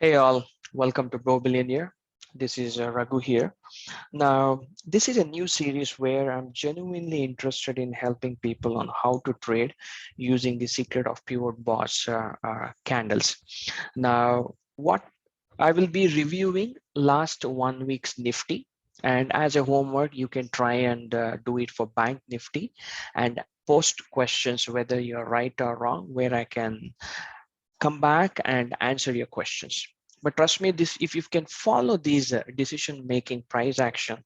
Hey all, welcome to Go Billionaire. This is Raghu here. Now, this is a new series where I'm genuinely interested in helping people on how to trade using the secret of pivot boss candles. Now, what I will be reviewing last 1 week's Nifty, and as a homework, you can try and do it for Bank Nifty and post questions whether you're right or wrong, where I can come back and answer your questions. But trust me, this if you can follow these decision making price action,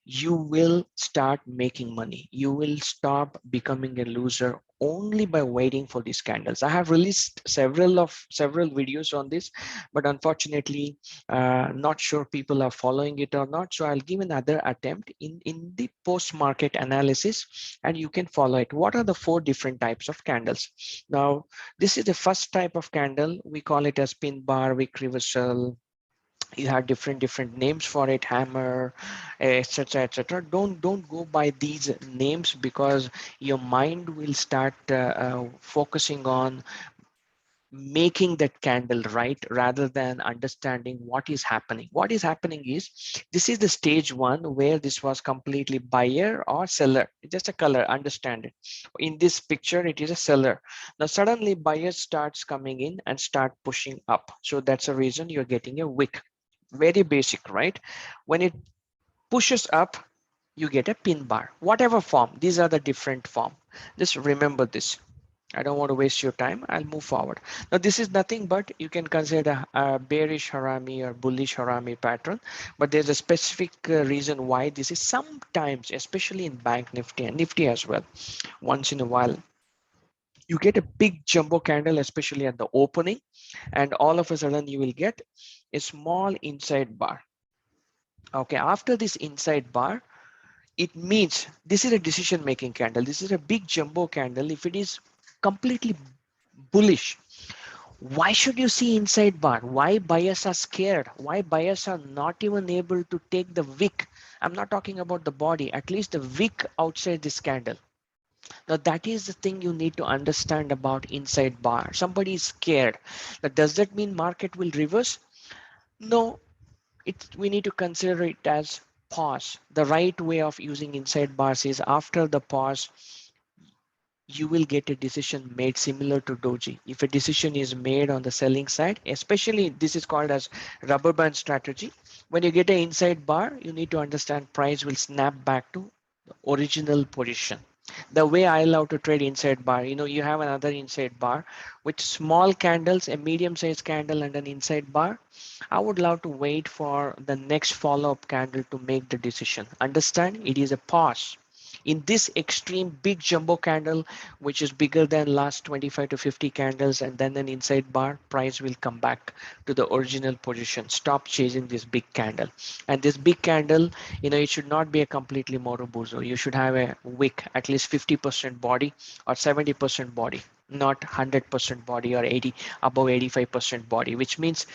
you will start making money. You will stop becoming a loser only by waiting for these candles. I have released several videos on this, but unfortunately, not sure people are following it or not. So I'll give another attempt in the post market analysis, and you can follow it. What are the four different types of candles? Now, this is the first type of candle. We call it as pin bar, wick reversal. You have different names for it, hammer, etc, etc. Don't go by these names, because your mind will start focusing on making that candle right rather than understanding what is happening. What is happening is, this is the stage one where this was completely buyer or seller. It's just a color, understand it. In this picture, it is a seller. Now suddenly buyer starts coming in and start pushing up, so that's the reason you're getting a wick. Very basic, right? When it pushes up, you get a pin bar, whatever form. These are the different form. Just remember this. I don't want to waste your time. I'll move forward. Now, this is nothing but you can consider a bearish harami or bullish harami pattern, but there's a specific reason why this is sometimes, especially in Bank Nifty and Nifty as well, once in a while, you get a big jumbo candle, especially at the opening, and all of a sudden you will get a small inside bar. Okay, after this inside bar, it means this is a decision making candle. This is a big jumbo candle. If it is completely bullish, why should you see inside bar? Why buyers are scared? Why buyers are not even able to take the wick? I'm not talking about the body, at least the wick outside this candle. Now that is the thing you need to understand about inside bar. Somebody is scared. Now, does that mean market will reverse? No, we need to consider it as pause. The right way of using inside bars is, after the pause, you will get a decision made similar to Doji. If a decision is made on the selling side, especially this is called as rubber band strategy. When you get an inside bar, you need to understand price will snap back to the original position. The way I love to trade inside bar, you have another inside bar with small candles, a medium sized candle and an inside bar. I would love to wait for the next follow-up candle to make the decision. Understand, it is a pause. In this extreme big jumbo candle, which is bigger than last 25 to 50 candles, and then an inside bar, price will come back to the original position. Stop chasing this big candle. And this big candle, it should not be a completely morobuso. You should have a wick, at least 50% body or 70% body, not 100% body or 80 above 85% body, which means,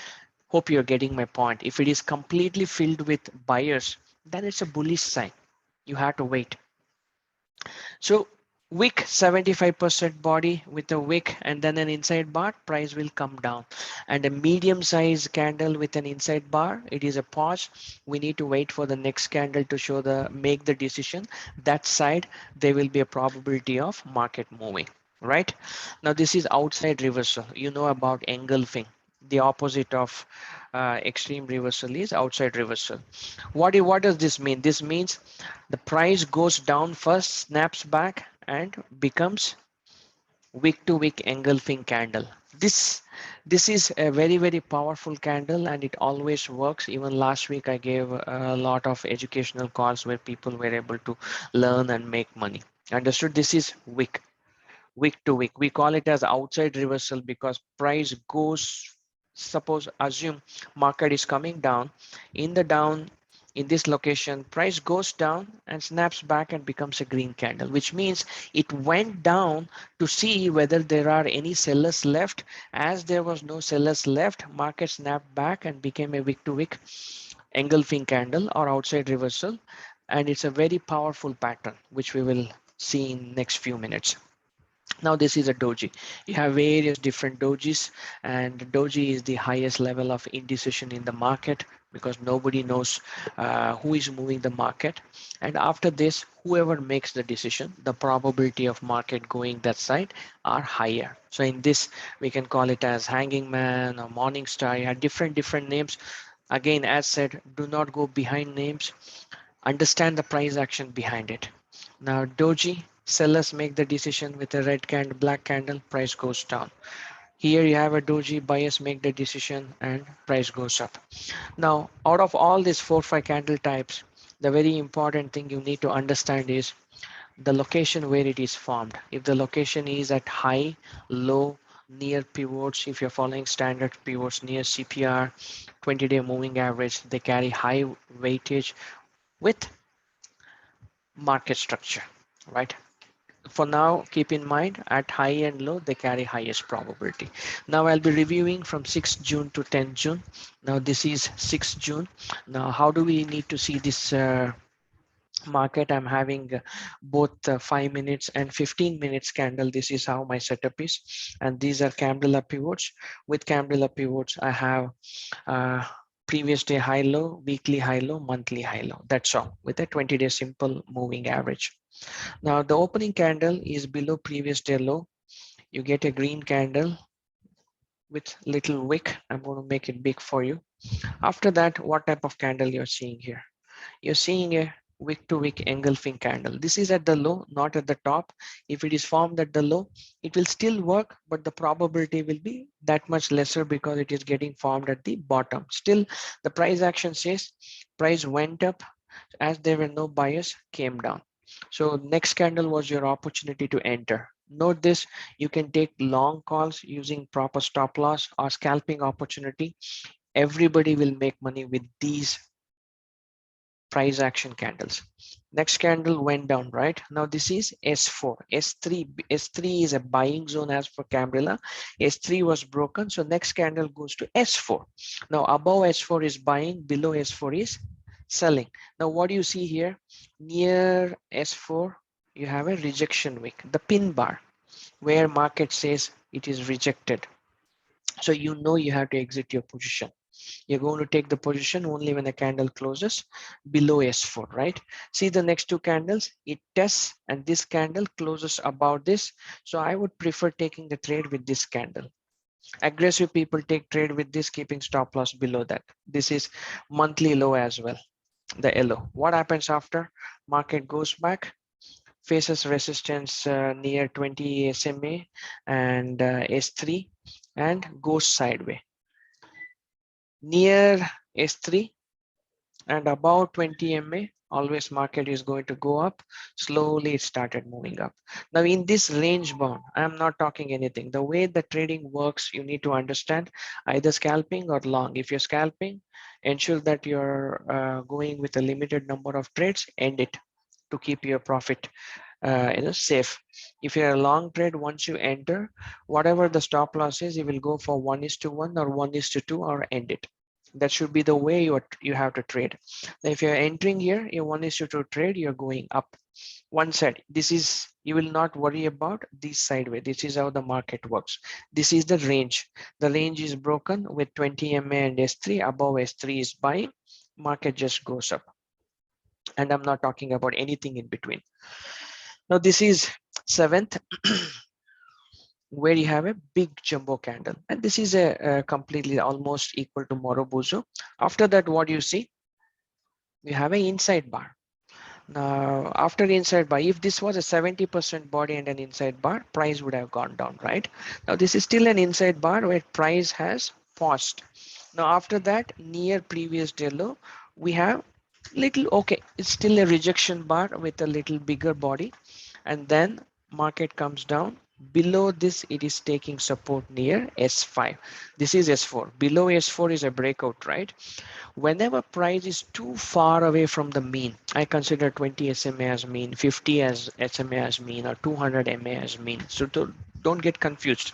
hope you're getting my point. If it is completely filled with buyers, then it's a bullish sign. You have to wait. So wick 75% body with a wick and then an inside bar, price will come down. And a medium size candle with an inside bar, it is a pause. We need to wait for the next candle to show make the decision. That side, there will be a probability of market moving. Right now, this is outside reversal. You know about engulfing. The opposite of extreme reversal is outside reversal. What does this mean? This means the price goes down first, snaps back, and becomes wick to wick engulfing candle. This is a very powerful candle, and it always works. Even last week I gave a lot of educational calls where people were able to learn and make money. Understood? This is wick to wick. We call it as outside reversal because price goes, suppose assume market is coming down, in the down, in this location, price goes down and snaps back and becomes a green candle, which means it went down to see whether there are any sellers left. As there was no sellers left, market snapped back and became a wick to wick engulfing candle or outside reversal. And it's a very powerful pattern, which we will see in next few minutes. Now this is a doji. You have various different dojis, and doji is the highest level of indecision in the market because nobody knows who is moving the market. And after this, whoever makes the decision, the probability of market going that side are higher. So in this, we can call it as hanging man or morning star. You have different names. Again, as said, do not go behind names. Understand the price action behind it. Now doji, sellers make the decision with a red candle, black candle, price goes down. Here you have a doji, buyers make the decision and price goes up. Now out of all these 4 5 candle types, the very important thing you need to understand is the location where it is formed. If the location is at high, low, near pivots, if you're following standard pivots near CPR, 20-day moving average, they carry high weightage with market structure, right? For now, keep in mind at high and low, they carry highest probability. Now I'll be reviewing from 6th June to 10th June. Now this is 6th June. Now how do we need to see this market? I'm having both 5 minutes and 15 minutes candle. This is how my setup is. And these are candle pivots. With candle pivots, I have uh, previous day high low, weekly high low, monthly high low. That's all with a 20-day simple moving average. Now the opening candle is below previous day low. You get a green candle with little wick. I'm going to make it big for you. After that, what type of candle you're seeing here? You're seeing a wick to wick engulfing candle. This is at the low, not at the top. If it is formed at the low, it will still work, but the probability will be that much lesser because it is getting formed at the bottom. Still, the price action says price went up as there were no buyers, came down. So next candle was your opportunity to enter. Note this, you can take long calls using proper stop loss or scalping opportunity. Everybody will make money with these price action candles. Next candle went down, right? Now this is S4, S3. S3 is a buying zone as for Cambrilla. S3 was broken, so next candle goes to S4. Now above S4 is buying, below S4 is selling. Now what do you see here? Near S4, you have a rejection wick, the pin bar, where market says it is rejected. So you know you have to exit your position. You're going to take the position only when the candle closes below S4, right? See the next two candles, it tests and this candle closes above this. So I would prefer taking the trade with this candle. Aggressive people take trade with this, keeping stop loss below that. This is monthly low as well, the yellow. What happens after? Market goes back, faces resistance near 20 SMA and S3 and goes sideways. Near S3 and about 20 MA, always market is going to go up. Slowly it started moving up. Now in this range bound, I'm not talking anything. The way the trading works, you need to understand either scalping or long. If you're scalping, ensure that you're going with a limited number of trades, end it to keep your profit safe. If you're a long trade, once you enter, whatever the stop loss is, you will go for 1:1 or 1:2 or end it. That should be the way you have to trade. Now, if you're entering here, your 1:2 trade, you're going up one side. This is, you will not worry about this sideway. This is how the market works. This is the range. The range is broken with 20 MA and S3. Above S3 is buying. Market just goes up. And I'm not talking about anything in between. Now this is 7th where you have a big jumbo candle, and this is a completely almost equal to Morobuzo. After that, what you see, you have an inside bar. Now after the inside bar, if this was a 70% body and an inside bar, price would have gone down, right? Now this is still an inside bar where price has paused. Now after that, near previous day low, we have little, okay, it's still a rejection bar with a little bigger body, and then market comes down. Below this, it is taking support near S5. This is S4. Below S4 is a breakout, right? Whenever price is too far away from the mean, I consider 20 SMA as mean, 50 as SMA as mean, or 200 MA as mean. So don't get confused.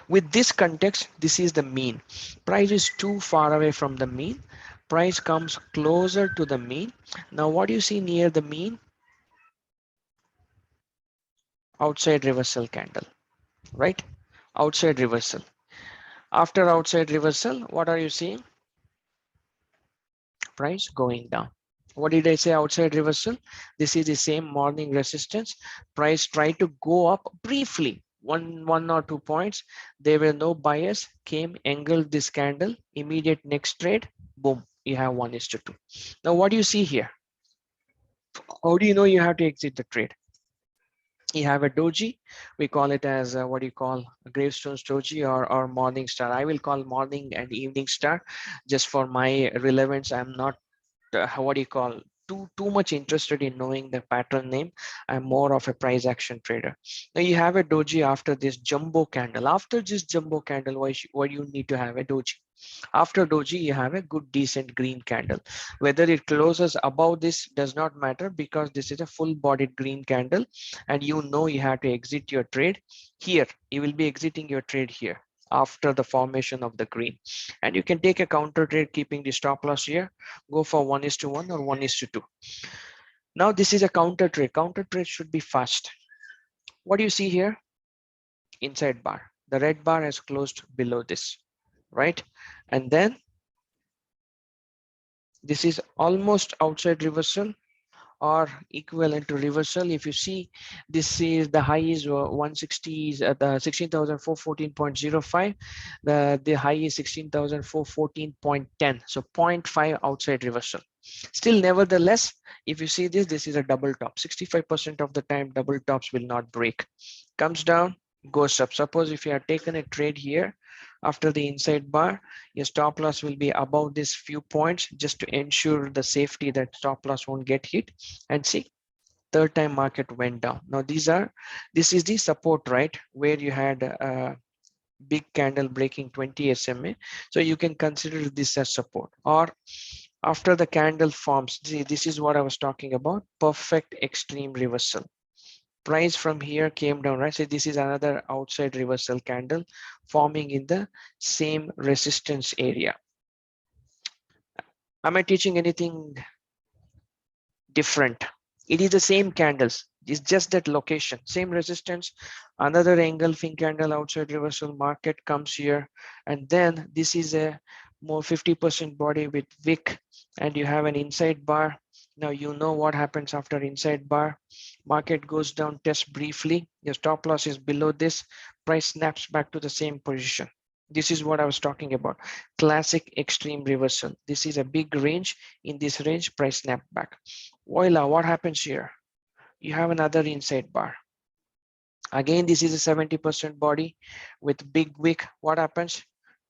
With this context, this is the mean. Price is too far away from the mean. Price comes closer to the mean. Now what do you see near the mean? Outside reversal candle. right? Outside reversal. After outside reversal, what are you seeing? Price going down. What did I say? Outside reversal. This is the same morning resistance. Price tried to go up briefly, one or 2 points. There were no buyers, came, angled this candle, immediate next trade, boom, you have 1:2. Now what do you see here? How do you know you have to exit the trade? You have a doji. We call it as what do you call, gravestones doji, or morning star. I will call morning and evening star just for my relevance. I'm not what do you call, too much interested in knowing the pattern name. I'm more of a price action trader. Now you have a doji after this jumbo candle. After this jumbo candle, why you need to have a doji? After doji, you have a good decent green candle. Whether it closes above this does not matter, because this is a full bodied green candle, and you know you have to exit your trade here. You will be exiting your trade here after the formation of the green, and you can take a counter trade keeping the stop loss here. Go for 1:1 or 1:2. Now this is a counter trade. Counter trade should be fast. What do you see here? Inside bar. The red bar has closed below this, right? And then this is almost outside reversal or equivalent to reversal. If you see, this is the high is 160 is at the 16,414.05. The high is 16,414.10. So zero point 0.5 outside reversal. Still, nevertheless, if you see this, this is a double top. 65% of the time, double tops will not break. Comes down, goes up. Suppose if you have taken a trade here after the inside bar, your stop loss will be above this few points, just to ensure the safety that stop loss won't get hit. And see, third time market went down. Now this is the support, right, where you had a big candle breaking 20 SMA. So you can consider this as support. Or after the candle forms, see, this is what I was talking about, perfect extreme reversal. Price from here came down, right? So this is another outside reversal candle forming in the same resistance area. Am I teaching anything different? It is the same candles. It's just that location, same resistance, another engulfing candle, outside reversal, market comes here, and then this is a more 50% body with wick, and you have an inside bar. Now you know what happens after inside bar. Market goes down, test briefly, your stop loss is below this, price snaps back to the same position. This is what I was talking about. Classic extreme reversal. This is a big range. In this range, price snap back. Voila, what happens here? You have another inside bar. Again, this is a 70% body with big wick. What happens?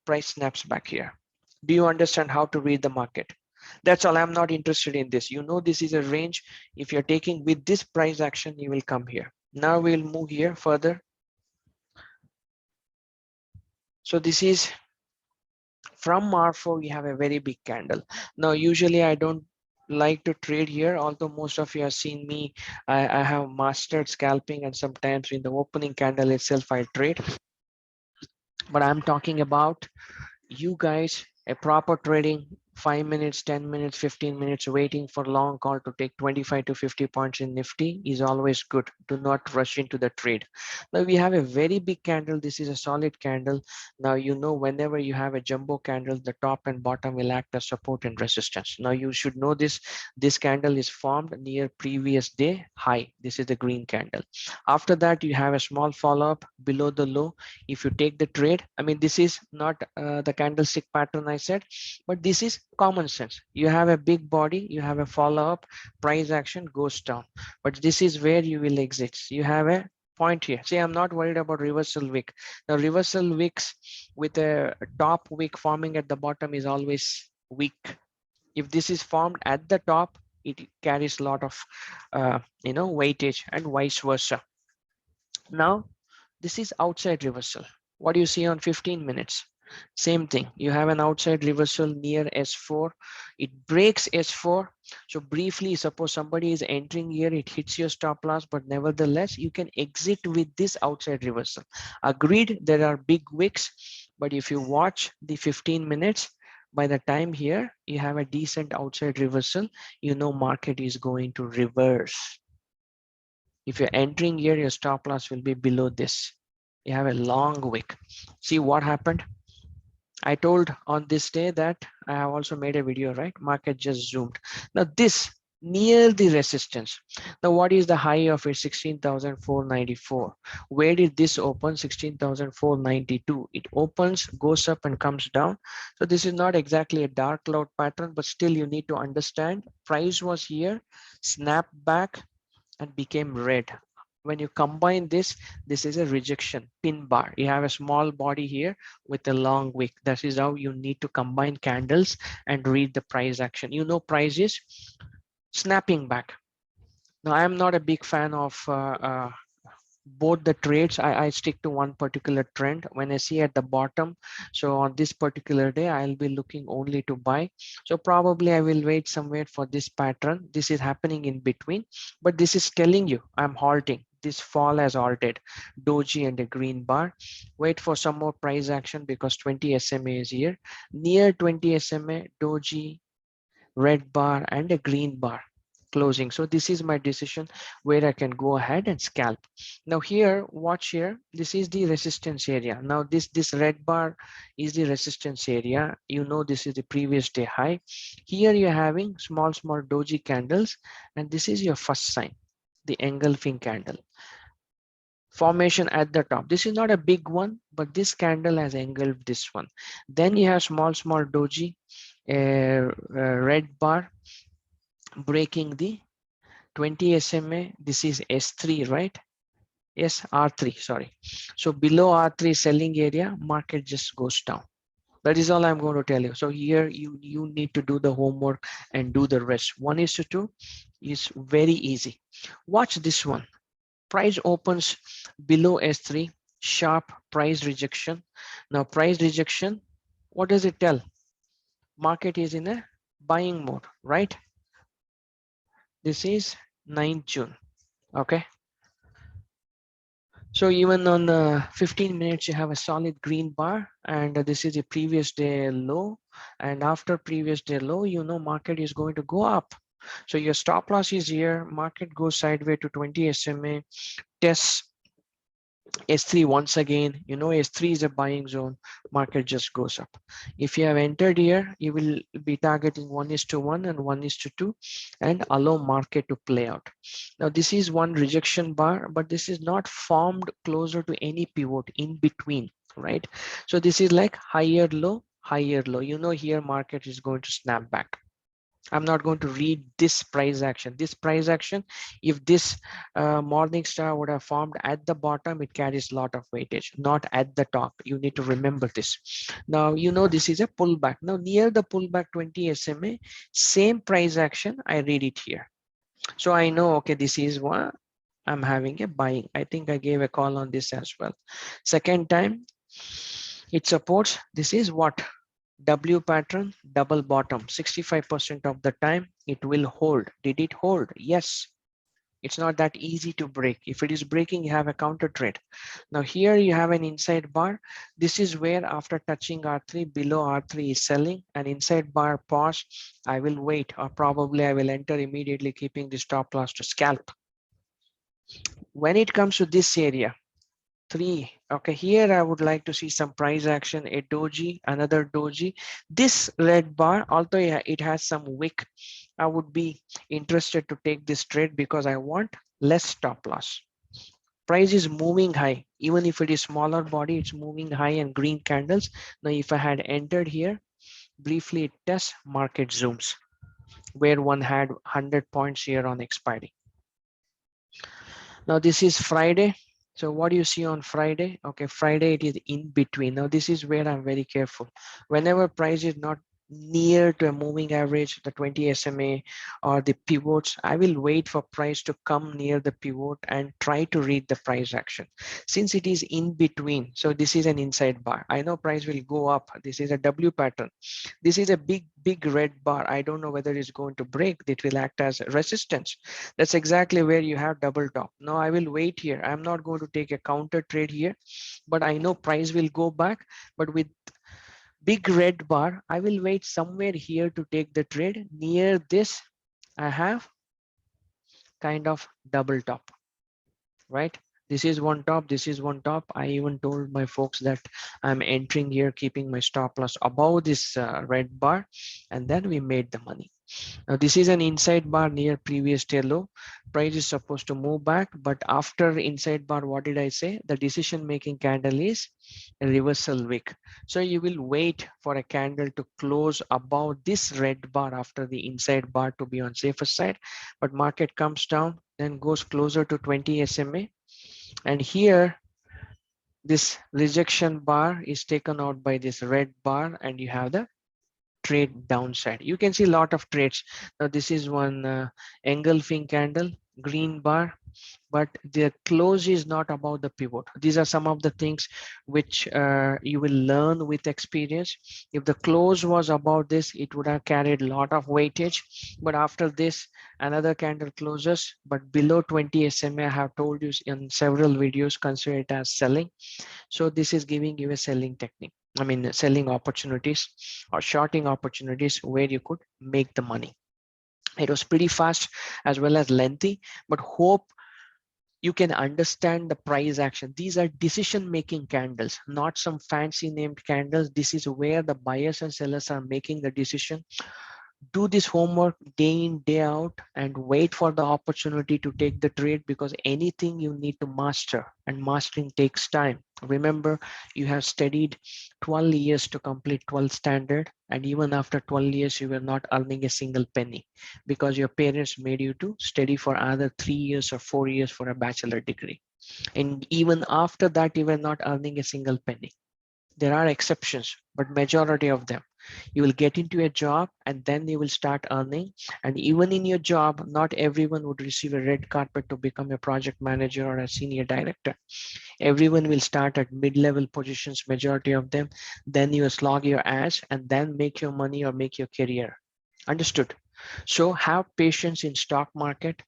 Price snaps back here. Do you understand how to read the market? That's all. I'm not interested in this. You know, this is a range. If you're taking with this price action, you will come here. Now we'll move here further. So this is from R4, we have a very big candle. Now, usually I don't like to trade here, although most of you have seen me. I have mastered scalping, and sometimes in the opening candle itself, I trade. But I'm talking about you guys, a proper trading, 5 minutes, 10 minutes, 15 minutes waiting for long call to take 25 to 50 points in Nifty is always good. Do not rush into the trade. Now we have a very big candle. This is a solid candle. Now you know, whenever you have a jumbo candle, the top and bottom will act as support and resistance. Now you should know this candle is formed near previous day high. This is the green candle. After that, you have a small follow-up below the low. If you take the trade, I mean, this is not the candlestick pattern I said, but this is common sense. You have a big body, you have a follow-up, price action goes down, but this is where you will exit. You have a point here. See, I'm not worried about reversal wick. Now reversal wicks with a top wick forming at the bottom is always weak. If this is formed at the top, it carries a lot of weightage, and vice versa. Now this is outside reversal. What do you see on 15 minutes? Same thing. You have an outside reversal near S4. It breaks S4. So briefly, suppose somebody is entering here, it hits your stop loss, but nevertheless, you can exit with this outside reversal. Agreed, there are big wicks, but if you watch the 15 minutes, by the time here, you have a decent outside reversal, you know market is going to reverse. If you're entering here, your stop loss will be below this. You have a long wick. See what happened? I told on this day that I have also made a video, right? Market just zoomed. Now this near the resistance. Now what is the high of it? 16,494. Where did this open? 16,492. It opens, goes up and comes down. So this is not exactly a dark cloud pattern, but still you need to understand price was here, snap back and became red. When you combine this, this is a rejection pin bar. You have a small body here with a long wick. That is how you need to combine candles and read the price action. You know, price is snapping back. Now, I am not a big fan of both the trades. I stick to one particular trend when I see at the bottom. So on this particular day, I'll be looking only to buy. So probably I will wait somewhere for this pattern. This is happening in between, but this is telling you I'm halting. This fall has halted. Doji and a green bar. Wait for some more price action because 20 SMA is here. Near 20 SMA, Doji, red bar and a green bar closing. So this is my decision where I can go ahead and scalp. Now here, watch here, this is the resistance area. Now this red bar is the resistance area. You know, this is the previous day high. Here you're having small doji candles, and this is your first sign, the engulfing candle formation at the top. This is not a big one, but this candle has engulfed this one. Then you have small doji, red bar breaking the 20 SMA. This is S3, right? Yes, R3, sorry. So below R3 selling area, market just goes down. That is all I'm going to tell you. So here you need to do the homework and do the rest. 1:2 is very easy. Watch this one. Price opens below S3, sharp price rejection. Now price rejection, what does it tell? Market is in a buying mode, right? This is 9th June. Okay. So even on 15 minutes, you have a solid green bar, and this is the previous day low. And after previous day low, you know, market is going to go up. So your stop loss is here. Market goes sideways to 20 SMA, tests S3 once again. You know, S3 is a buying zone. Market just goes up. If you have entered here, you will be targeting 1:1 and 1:2 and allow market to play out. Now this is one rejection bar, but this is not formed closer to any pivot in between, right? So this is like higher low, higher low. You know, here market is going to snap back. I'm not going to read this price action. This price action, if this morning star would have formed at the bottom, it carries a lot of weightage, not at the top. You need to remember this. Now, you know, this is a pullback. Now, near the pullback 20 SMA, same price action, I read it here. So I know, okay, this is one. I'm having a buying. I think I gave a call on this as well. Second time, it supports. This is what? W pattern, double bottom. 65% of the time it will hold. Did it hold? Yes. It's not that easy to break. If it is breaking, you have a counter trade. Now here you have an inside bar. This is where after touching R3, below R3 is selling, an inside bar pause. I will wait, or probably I will enter immediately, keeping the stop loss to scalp. When it comes to this area, 3, okay, here I would like to see some price action, a doji, another doji. This red bar, although it has some wick, I would be interested to take this trade because I want less stop loss. Price is moving high. Even if it is smaller body, it's moving high and green candles. Now if I had entered here, briefly it tests, market zooms, where one had 100 points here on expiry. Now this is Friday. So what do you see on Friday? Okay, Friday it is in between. Now this is where I'm very careful. Whenever price is not near to a moving average, the 20 SMA or the pivots, I will wait for price to come near the pivot and try to read the price action. Since it is in between, so this is an inside bar. I know price will go up. This is a W pattern. This is a big red bar. I don't know whether it's going to break. It will act as resistance. That's exactly where you have double top. Now I will wait here. I'm not going to take a counter trade here, but I know price will go back. But with big red bar, I will wait somewhere here to take the trade. Near this, I have kind of double top, right? This is one top, this is one top. I even told my folks that I'm entering here, keeping my stop loss above this red bar, and then we made the money. Now this is an inside bar near previous tail low. Price is supposed to move back, but after inside bar, what did I say? The decision making candle is a reversal wick. So you will wait for a candle to close above this red bar after the inside bar to be on safer side. But market comes down, then goes closer to 20 SMA. And here this rejection bar is taken out by this red bar, and you have the trade downside. You can see a lot of trades. Now this is one engulfing candle, green bar, but the close is not about the pivot. These are some of the things which you will learn with experience. If the close was about this, it would have carried a lot of weightage, but after this another candle closes but below 20 SMA. I have told you in several videos, consider it as selling. So this is giving you a selling technique. I mean, selling opportunities or shorting opportunities where you could make the money. It was pretty fast as well as lengthy, but hope you can understand the price action. These are decision making candles, not some fancy named candles. This is where the buyers and sellers are making the decision. Do this homework day in, day out, and wait for the opportunity to take the trade, because anything you need to master, and mastering takes time. Remember, you have studied 12 years to complete 12 standard, and even after 12 years you were not earning a single penny because your parents made you to study for either 3 years or 4 years for a bachelor degree, and even after that you were not earning a single penny. There are exceptions, but majority of them, you will get into a job and then you will start earning. And even in your job, not everyone would receive a red carpet to become a project manager or a senior director. Everyone will start at mid-level positions, majority of them. Then you slog your ass and then make your money or make your career. Understood? So have patience in stock market,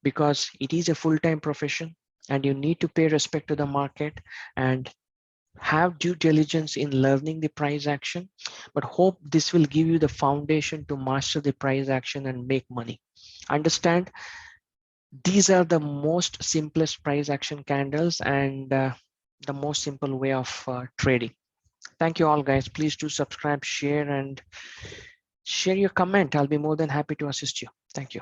because it is a full-time profession and you need to pay respect to the market, and have due diligence in learning the price action. But hope this will give you the foundation to master the price action and make money. Understand, these are the most simplest price action candles, and the most simple way of trading. Thank you all, guys. Please do subscribe, share, and share your comment. I'll be more than happy to assist you. Thank you.